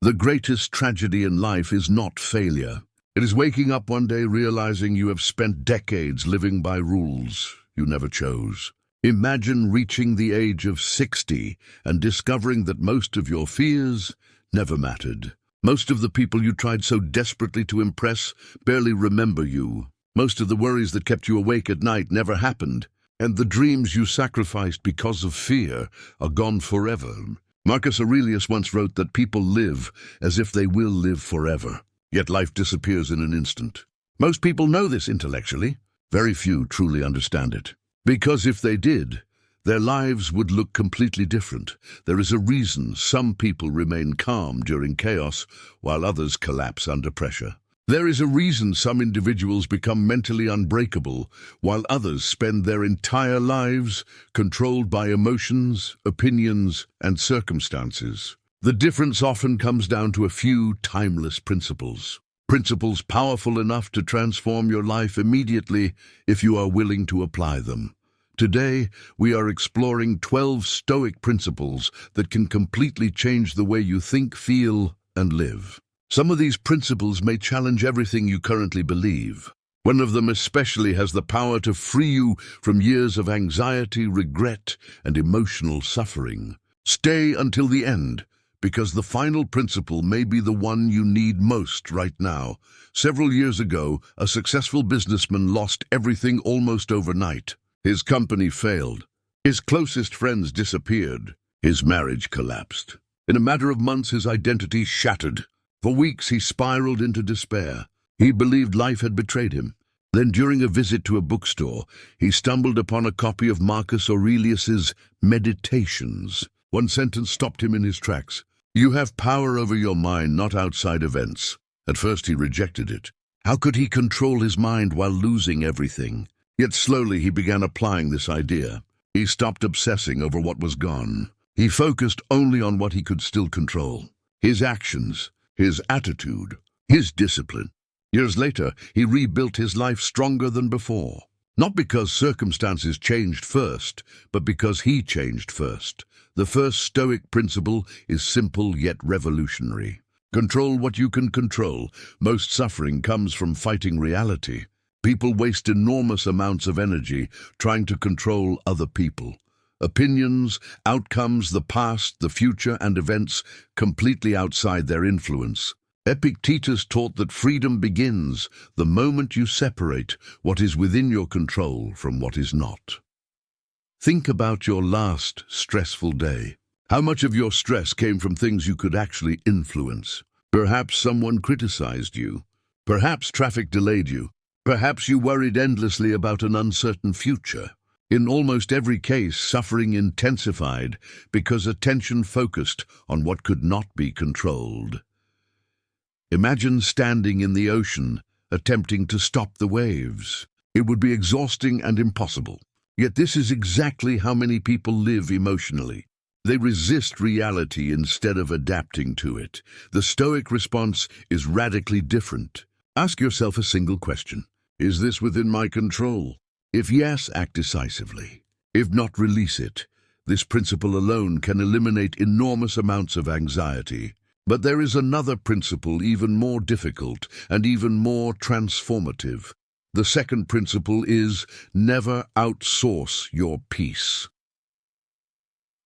The greatest tragedy in life is not failure. It is waking up one day realizing you have spent decades living by rules you never chose. Imagine reaching the age of 60 and discovering that most of your fears never mattered. Most of the people you tried so desperately to impress barely remember you. Most of the worries that kept you awake at night never happened, and the dreams you sacrificed because of fear are gone forever. Marcus Aurelius once wrote that people live as if they will live forever, yet life disappears in an instant. Most people know this intellectually. Very few truly understand it. Because if they did, their lives would look completely different. There is a reason some people remain calm during chaos while others collapse under pressure. There is a reason some individuals become mentally unbreakable while others spend their entire lives controlled by emotions, opinions, and circumstances. The difference often comes down to a few timeless principles. Principles powerful enough to transform your life immediately if you are willing to apply them. Today, we are exploring 12 Stoic principles that can completely change the way you think, feel, and live. Some of these principles may challenge everything you currently believe. One of them especially has the power to free you from years of anxiety, regret, and emotional suffering. Stay until the end, because the final principle may be the one you need most right now. Several years ago, a successful businessman lost everything almost overnight. His company failed. His closest friends disappeared. His marriage collapsed. In a matter of months, his identity shattered. For weeks, he spiraled into despair. He believed life had betrayed him. Then, during a visit to a bookstore, he stumbled upon a copy of Marcus Aurelius's Meditations. One sentence stopped him in his tracks. "You have power over your mind, not outside events." At first, he rejected it. How could he control his mind while losing everything? Yet slowly, he began applying this idea. He stopped obsessing over what was gone. He focused only on what he could still control: his actions, his attitude, his discipline. Years later, he rebuilt his life stronger than before. Not because circumstances changed first, but because he changed first. The first Stoic principle is simple yet revolutionary. Control what you can control. Most suffering comes from fighting reality. People waste enormous amounts of energy trying to control other people. Opinions, outcomes, the past, the future, and events completely outside their influence. Epictetus taught that freedom begins the moment you separate what is within your control from what is not. Think about your last stressful day. How much of your stress came from things you could actually influence? Perhaps someone criticized you. Perhaps traffic delayed you. Perhaps you worried endlessly about an uncertain future. In almost every case, suffering intensified because attention focused on what could not be controlled. Imagine standing in the ocean, attempting to stop the waves. It would be exhausting and impossible. Yet this is exactly how many people live emotionally. They resist reality instead of adapting to it. The Stoic response is radically different. Ask yourself a single question: is this within my control? If yes, act decisively. If not, release it. This principle alone can eliminate enormous amounts of anxiety. But there is another principle even more difficult and even more transformative. The second principle is never outsource your peace.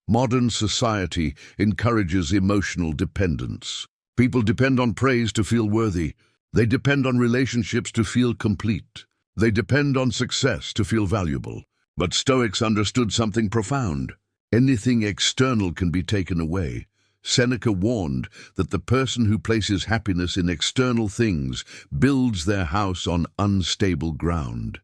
Modern society encourages emotional dependence. People depend on praise to feel worthy. They depend on relationships to feel complete. They depend on success to feel valuable. But Stoics understood something profound. Anything external can be taken away. Seneca warned that the person who places happiness in external things builds their house on unstable ground.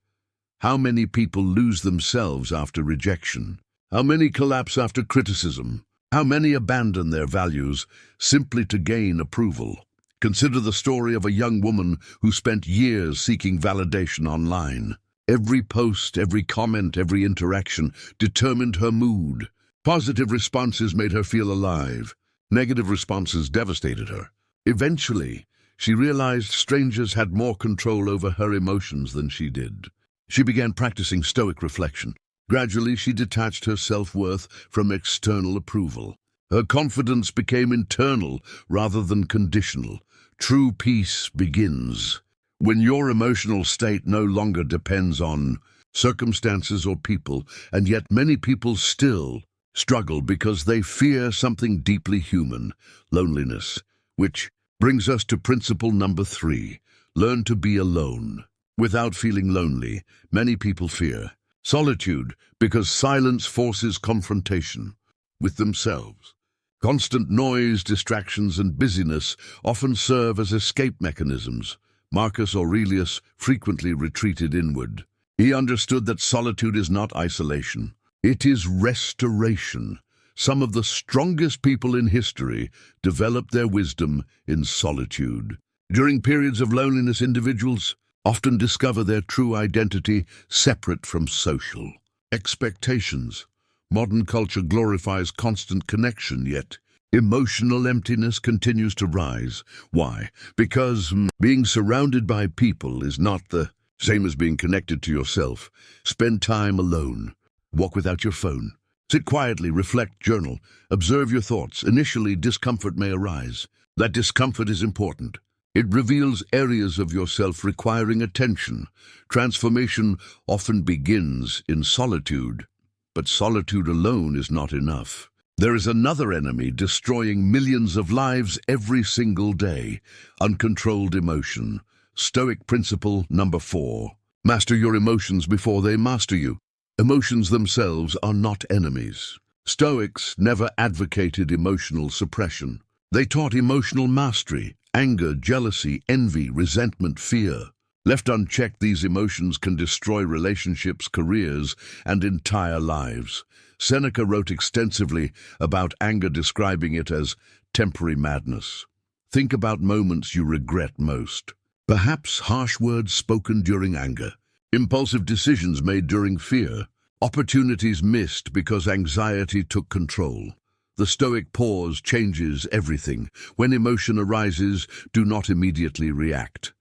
How many people lose themselves after rejection? How many collapse after criticism? How many abandon their values simply to gain approval? Consider the story of a young woman who spent years seeking validation online. Every post, every comment, every interaction determined her mood. Positive responses made her feel alive. Negative responses devastated her. Eventually, she realized strangers had more control over her emotions than she did. She began practicing Stoic reflection. Gradually, she detached her self-worth from external approval. Her confidence became internal rather than conditional. True peace begins when your emotional state no longer depends on circumstances or people, and yet many people still struggle because they fear something deeply human, loneliness, which brings us to principle number 3, learn to be alone. Without feeling lonely, many people fear solitude because silence forces confrontation with themselves. Constant noise, distractions, and busyness often serve as escape mechanisms. Marcus Aurelius frequently retreated inward. He understood that solitude is not isolation. It is restoration. Some of the strongest people in history developed their wisdom in solitude. During periods of loneliness, individuals often discover their true identity separate from social expectations. Modern culture glorifies constant connection, yet emotional emptiness continues to rise. Why? Because being surrounded by people is not the same as being connected to yourself. Spend time alone. Walk without your phone. Sit quietly, reflect, journal, observe your thoughts. Initially, discomfort may arise. That discomfort is important. It reveals areas of yourself requiring attention. Transformation often begins in solitude, but solitude alone is not enough. There is another enemy destroying millions of lives every single day: uncontrolled emotion. Stoic principle number 4. Master your emotions before they master you. Emotions themselves are not enemies. Stoics never advocated emotional suppression. They taught emotional mastery. Anger, jealousy, envy, resentment, fear. Left unchecked, these emotions can destroy relationships, careers, and entire lives. Seneca wrote extensively about anger, describing it as temporary madness. Think about moments you regret most. Perhaps harsh words spoken during anger, impulsive decisions made during fear, opportunities missed because anxiety took control. The Stoic pause changes everything. When emotion arises, do not immediately react.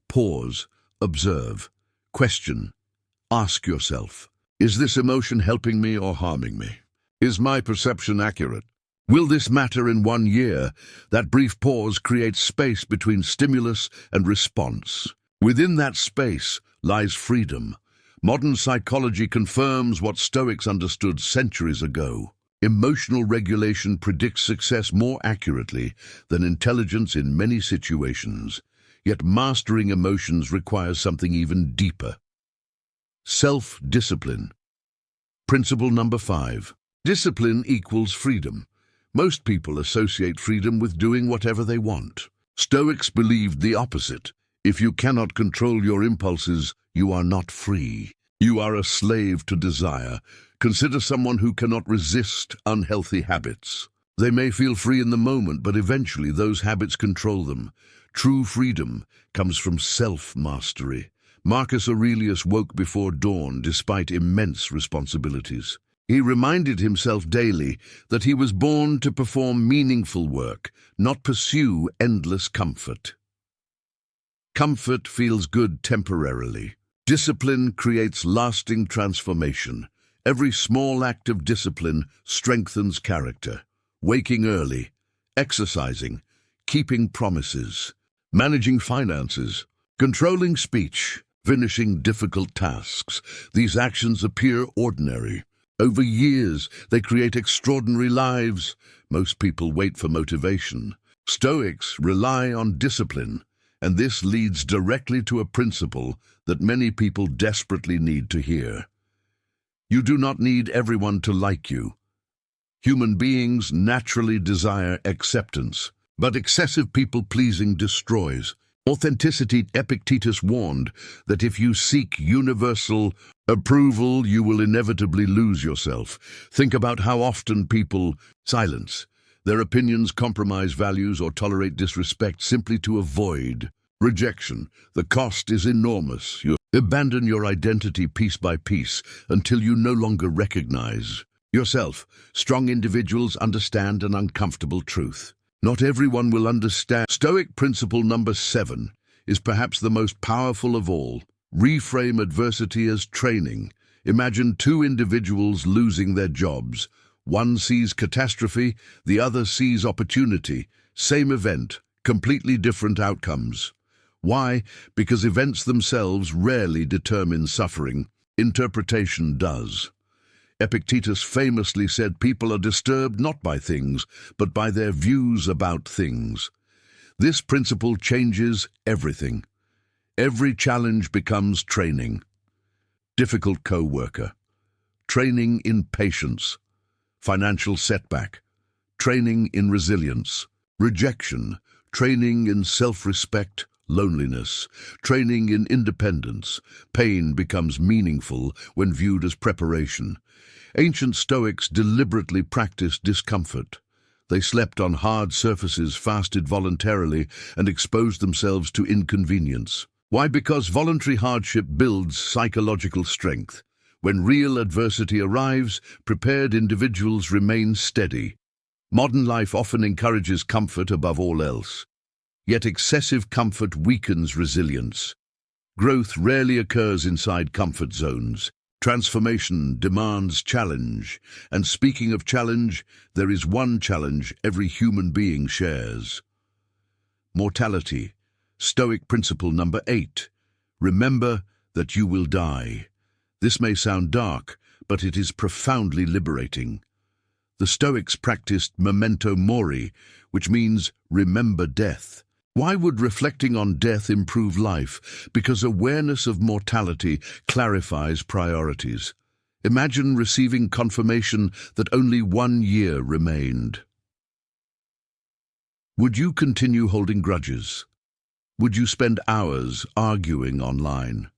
Pause, observe, question. Ask yourself, is this emotion helping me or harming me? Is my perception accurate? Will this matter in 1 year? That brief pause creates space between stimulus and response. Within that space lies freedom. Modern psychology confirms what Stoics understood centuries ago. Emotional regulation predicts success more accurately than intelligence in many situations. Yet mastering emotions requires something even deeper: self-discipline. Principle number 5. Discipline equals freedom. Most people associate freedom with doing whatever they want. Stoics believed the opposite. If you cannot control your impulses, you are not free. You are a slave to desire. Consider someone who cannot resist unhealthy habits. They may feel free in the moment, but eventually those habits control them. True freedom comes from self-mastery. Marcus Aurelius woke before dawn despite immense responsibilities. He reminded himself daily that he was born to perform meaningful work, not pursue endless comfort. Comfort feels good temporarily. Discipline creates lasting transformation. Every small act of discipline strengthens character. Waking early, exercising, keeping promises, managing finances, controlling speech, finishing difficult tasks. These actions appear ordinary. Over years, they create extraordinary lives. Most people wait for motivation. Stoics rely on discipline, and this leads directly to a principle that many people desperately need to hear. You do not need everyone to like you. Human beings naturally desire acceptance, but excessive people-pleasing destroys authenticity. Epictetus warned that if you seek universal approval, you will inevitably lose yourself. Think about how often people silence their opinions, compromise values, or tolerate disrespect simply to avoid rejection. The cost is enormous. You abandon your identity piece by piece until you no longer recognize yourself. Strong individuals understand an uncomfortable truth. Not everyone will understand. Stoic principle number 7 is perhaps the most powerful of all. Reframe adversity as training. Imagine 2 individuals losing their jobs. One sees catastrophe, the other sees opportunity. Same event, completely different outcomes. Why? Because events themselves rarely determine suffering. Interpretation does. Epictetus famously said people are disturbed not by things, but by their views about things. This principle changes everything. Every challenge becomes training. Difficult co-worker. Training in patience. Financial setback. Training in resilience. Rejection. Training in self-respect. Loneliness. Training in independence. Pain becomes meaningful when viewed as preparation. Ancient Stoics deliberately practiced discomfort. They slept on hard surfaces, fasted voluntarily, and exposed themselves to inconvenience. Why? Because voluntary hardship builds psychological strength. When real adversity arrives, prepared individuals remain steady. Modern life often encourages comfort above all else. Yet excessive comfort weakens resilience. Growth rarely occurs inside comfort zones. Transformation demands challenge. And speaking of challenge, there is one challenge every human being shares. Mortality. Stoic principle number 8. Remember that you will die. This may sound dark, but it is profoundly liberating. The Stoics practiced memento mori, which means remember death. Why would reflecting on death improve life? Because awareness of mortality clarifies priorities. Imagine receiving confirmation that only 1 year remained. Would you continue holding grudges? Would you spend hours arguing online?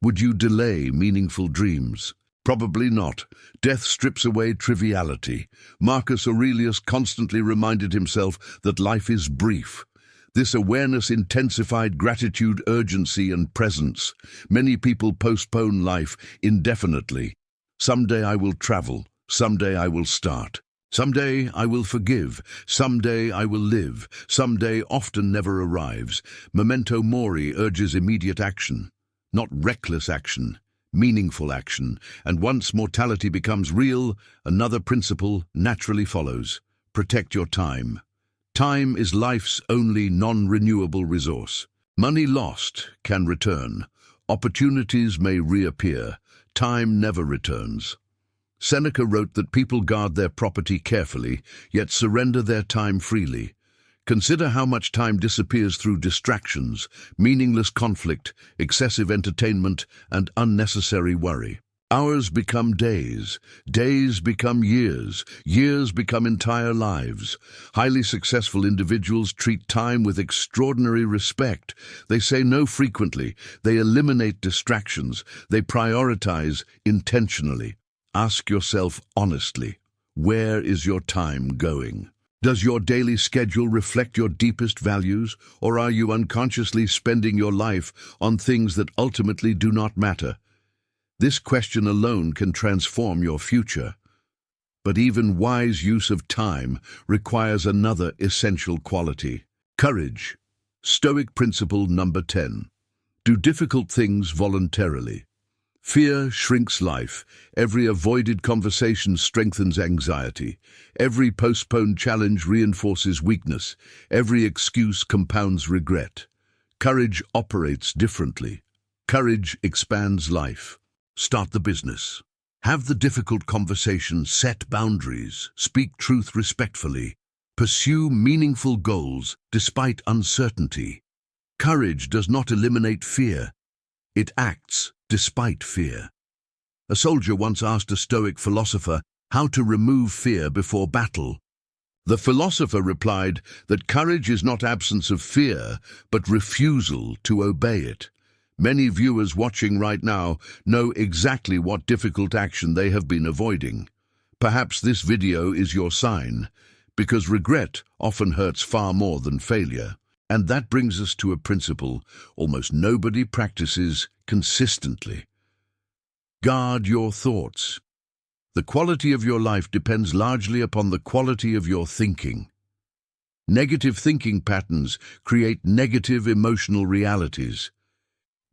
Would you delay meaningful dreams? Probably not. Death strips away triviality. Marcus Aurelius constantly reminded himself that life is brief. This awareness intensified gratitude, urgency, and presence. Many people postpone life indefinitely. Someday I will travel. Someday I will start. Someday I will forgive. Someday I will live. Someday often never arrives. Memento mori urges immediate action, not reckless action, meaningful action. And once mortality becomes real, another principle naturally follows. Protect your time. Time is life's only non-renewable resource. Money lost can return. Opportunities may reappear. Time never returns. Seneca wrote that people guard their property carefully, yet surrender their time freely. Consider how much time disappears through distractions, meaningless conflict, excessive entertainment, and unnecessary worry. Hours become days, days become years, years become entire lives. Highly successful individuals treat time with extraordinary respect. They say no frequently, they eliminate distractions, they prioritize intentionally. Ask yourself honestly, where is your time going? Does your daily schedule reflect your deepest values, or are you unconsciously spending your life on things that ultimately do not matter? This question alone can transform your future. But even wise use of time requires another essential quality: courage. Stoic principle number 10. Do difficult things voluntarily. Fear shrinks life. Every avoided conversation strengthens anxiety. Every postponed challenge reinforces weakness. Every excuse compounds regret. Courage operates differently. Courage expands life. Start the business. Have the difficult conversation, set boundaries, speak truth respectfully, pursue meaningful goals despite uncertainty. Courage does not eliminate fear. It acts despite fear. A soldier once asked a Stoic philosopher how to remove fear before battle. The philosopher replied that courage is not absence of fear, but refusal to obey it. Many viewers watching right now know exactly what difficult action they have been avoiding. Perhaps this video is your sign, because regret often hurts far more than failure. And that brings us to a principle almost nobody practices consistently. Guard your thoughts. The quality of your life depends largely upon the quality of your thinking. Negative thinking patterns create negative emotional realities.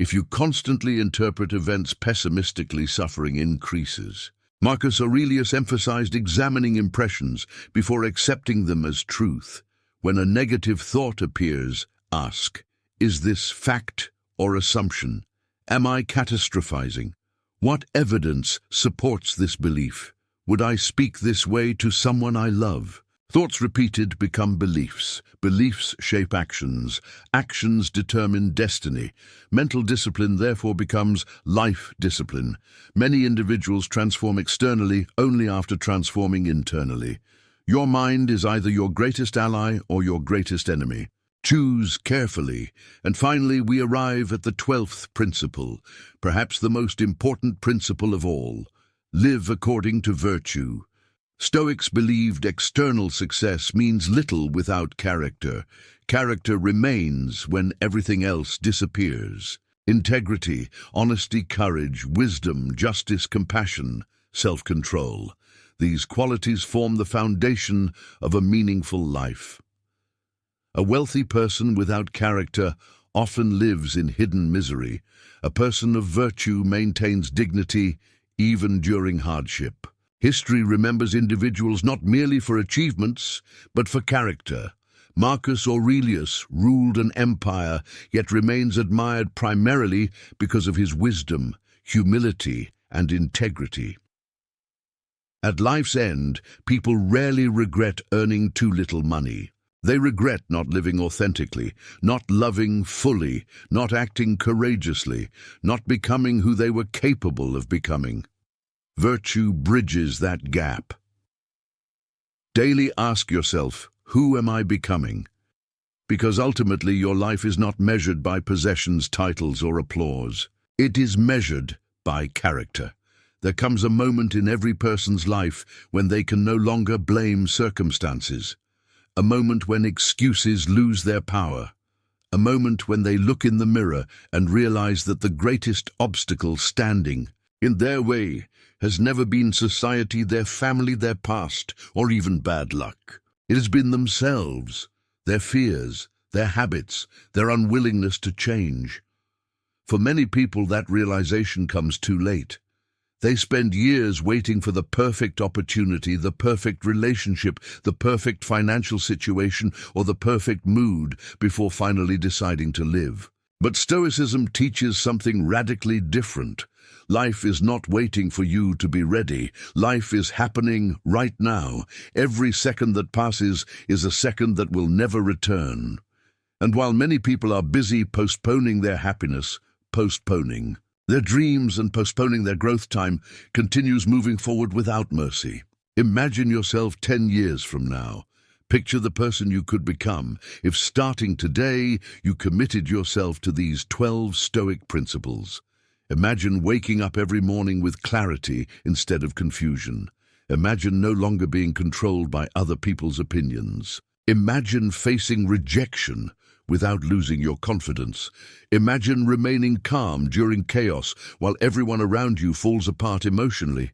If you constantly interpret events pessimistically, suffering increases. Marcus Aurelius emphasized examining impressions before accepting them as truth. When a negative thought appears, ask, is this fact or assumption? Am I catastrophizing? What evidence supports this belief? Would I speak this way to someone I love? Thoughts repeated become beliefs. Beliefs shape actions. Actions determine destiny. Mental discipline therefore becomes life discipline. Many individuals transform externally only after transforming internally. Your mind is either your greatest ally or your greatest enemy. Choose carefully. And finally, we arrive at the 12th principle, perhaps the most important principle of all. Live according to virtue. Stoics believed external success means little without character. Character remains when everything else disappears. Integrity, honesty, courage, wisdom, justice, compassion, self-control. These qualities form the foundation of a meaningful life. A wealthy person without character often lives in hidden misery. A person of virtue maintains dignity even during hardship. History remembers individuals not merely for achievements, but for character. Marcus Aurelius ruled an empire, yet remains admired primarily because of his wisdom, humility, and integrity. At life's end, people rarely regret earning too little money. They regret not living authentically, not loving fully, not acting courageously, not becoming who they were capable of becoming. Virtue bridges that gap. Daily ask yourself, who am I becoming? Because ultimately your life is not measured by possessions, titles, or applause. It is measured by character. There comes a moment in every person's life when they can no longer blame circumstances. A moment when excuses lose their power. A moment when they look in the mirror and realize that the greatest obstacle standing in their way has never been society, their family, their past, or even bad luck. It has been themselves, their fears, their habits, their unwillingness to change. For many people, that realization comes too late. They spend years waiting for the perfect opportunity, the perfect relationship, the perfect financial situation, or the perfect mood before finally deciding to live. But Stoicism teaches something radically different. Life is not waiting for you to be ready. Life is happening right now. Every second that passes is a second that will never return. And while many people are busy postponing their happiness, postponing their dreams and postponing their growth, time continues moving forward without mercy. Imagine yourself 10 years from now. Picture the person you could become if, starting today, you committed yourself to these 12 Stoic principles. Imagine waking up every morning with clarity instead of confusion. Imagine no longer being controlled by other people's opinions. Imagine facing rejection without losing your confidence. Imagine remaining calm during chaos while everyone around you falls apart emotionally.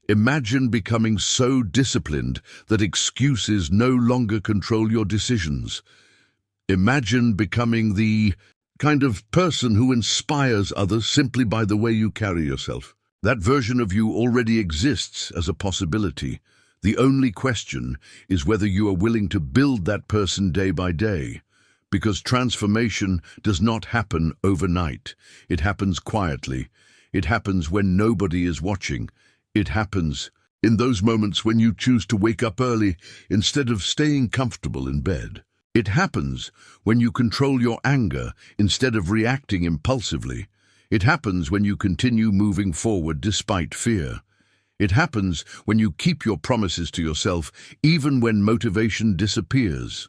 Imagine becoming so disciplined that excuses no longer control your decisions. Imagine becoming the kind of person who inspires others simply by the way you carry yourself. That version of you already exists as a possibility. The only question is whether you are willing to build that person day by day. Because transformation does not happen overnight. It happens quietly. It happens when nobody is watching. It happens in those moments when you choose to wake up early instead of staying comfortable in bed. It happens when you control your anger instead of reacting impulsively. It happens when you continue moving forward despite fear. It happens when you keep your promises to yourself even when motivation disappears.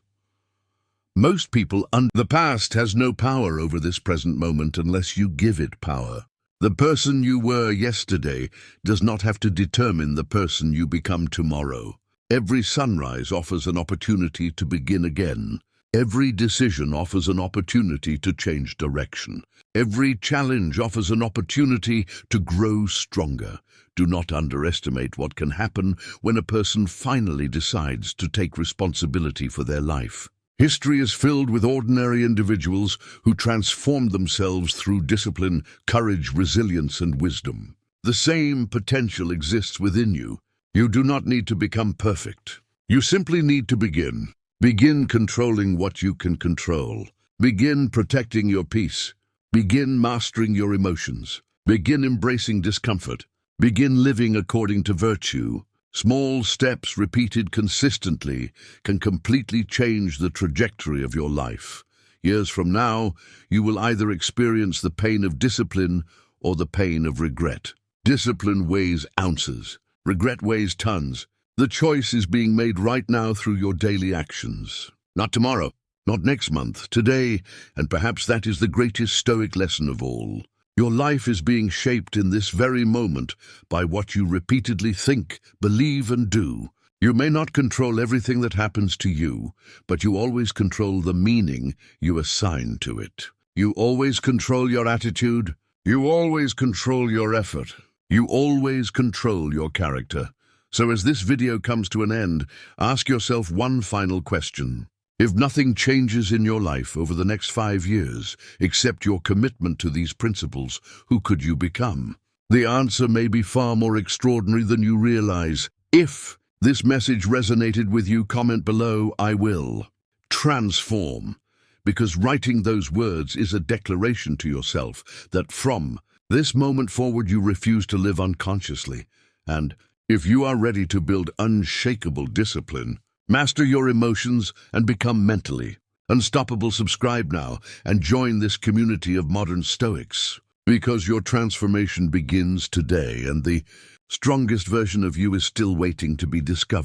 Most people the past has no power over this present moment unless you give it power. The person you were yesterday does not have to determine the person you become tomorrow. Every sunrise offers an opportunity to begin again. Every decision offers an opportunity to change direction. Every challenge offers an opportunity to grow stronger. Do not underestimate what can happen when a person finally decides to take responsibility for their life. History is filled with ordinary individuals who transformed themselves through discipline, courage, resilience, and wisdom. The same potential exists within you. You do not need to become perfect. You simply need to begin. Begin controlling what you can control. Begin protecting your peace. Begin mastering your emotions. Begin embracing discomfort. Begin living according to virtue. Small steps repeated consistently can completely change the trajectory of your life. Years from now, you will either experience the pain of discipline or the pain of regret. Discipline weighs ounces. Regret weighs tons. The choice is being made right now through your daily actions. Not tomorrow, not next month, today, and perhaps that is the greatest Stoic lesson of all. Your life is being shaped in this very moment by what you repeatedly think, believe, and do. You may not control everything that happens to you, but you always control the meaning you assign to it. You always control your attitude. You always control your effort. You always control your character. So as this video comes to an end, ask yourself one final question. If nothing changes in your life over the next 5 years, except your commitment to these principles, who could you become? The answer may be far more extraordinary than you realize. If this message resonated with you, comment below, I will transform. Because writing those words is a declaration to yourself that from this moment forward you refuse to live unconsciously. And if you are ready to build unshakable discipline, master your emotions, and become mentally unstoppable, subscribe now and join this community of modern Stoics. Because your transformation begins today and the strongest version of you is still waiting to be discovered.